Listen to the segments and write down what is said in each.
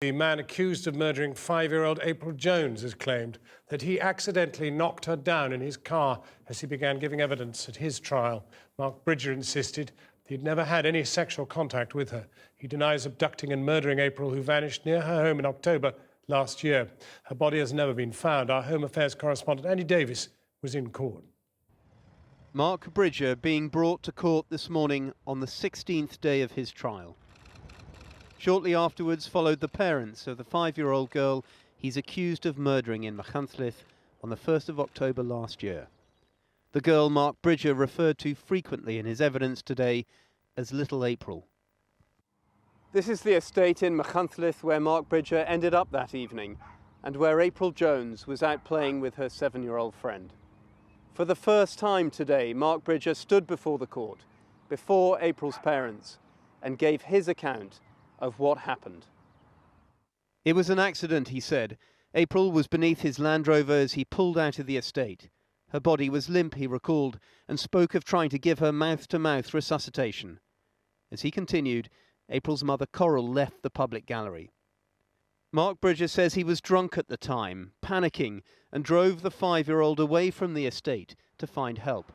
The man accused of murdering 5-year-old April Jones has claimed that he accidentally knocked her down in his car as he began giving evidence at his trial. Mark Bridger insisted he'd never had any sexual contact with her. He denies abducting and murdering April, who vanished near her home in October last year. Her body has never been found. Our Home Affairs correspondent Andy Davies was in court. Mark Bridger being brought to court this morning on the 16th day of his trial. Shortly afterwards followed the parents of the 5-year-old girl he's accused of murdering in Machynlleth on the 1st of October last year. The girl Mark Bridger referred to frequently in his evidence today as Little April. This is the estate in Machynlleth where Mark Bridger ended up that evening and where April Jones was out playing with her 7-year-old friend. For the first time today, Mark Bridger stood before the court, before April's parents, and gave his account of what happened. It was an accident, he said. April was beneath his Land Rover as he pulled out of the estate. Her body was limp, he recalled, and spoke of trying to give her mouth-to-mouth resuscitation. As he continued, April's mother Coral left the public gallery. Mark Bridger says he was drunk at the time, panicking, and drove the 5-year-old away from the estate to find help.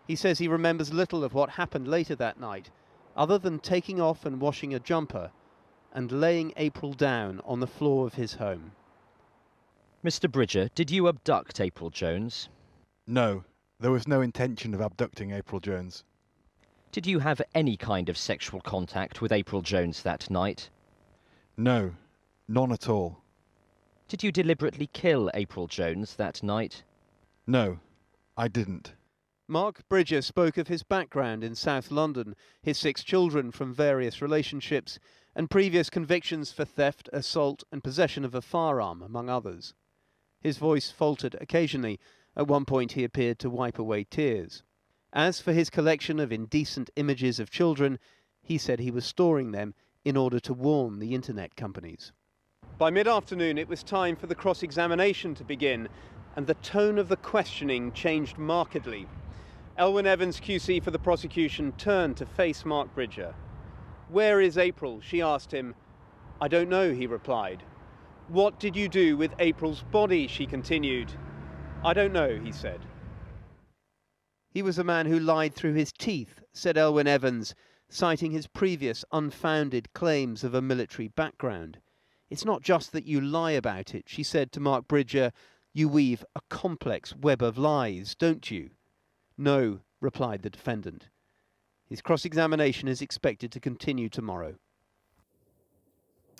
He says he remembers little of what happened later that night, other than taking off and washing a jumper and laying April down on the floor of his home. Mr. Bridger, did you abduct April Jones? No, there was no intention of abducting April Jones. Did you have any kind of sexual contact with April Jones that night? No, none at all. Did you deliberately kill April Jones that night? No, I didn't. Mark Bridger spoke of his background in South London, his 6 children from various relationships, and previous convictions for theft, assault and possession of a firearm, among others. His voice faltered occasionally. At one point he appeared to wipe away tears. As for his collection of indecent images of children, he said he was storing them in order to warn the internet companies. By mid-afternoon it was time for the cross-examination to begin, and the tone of the questioning changed markedly. Elwyn Evans, QC for the prosecution, turned to face Mark Bridger. "Where is April?" she asked him. "I don't know," he replied. "What did you do with April's body?" she continued. "I don't know," he said. He was a man who lied through his teeth, said Elwyn Evans, citing his previous unfounded claims of a military background. "It's not just that you lie about it," she said to Mark Bridger. "You weave a complex web of lies, don't you?" "No," replied the defendant. His cross-examination is expected to continue tomorrow.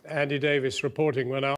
Andy Davies reporting when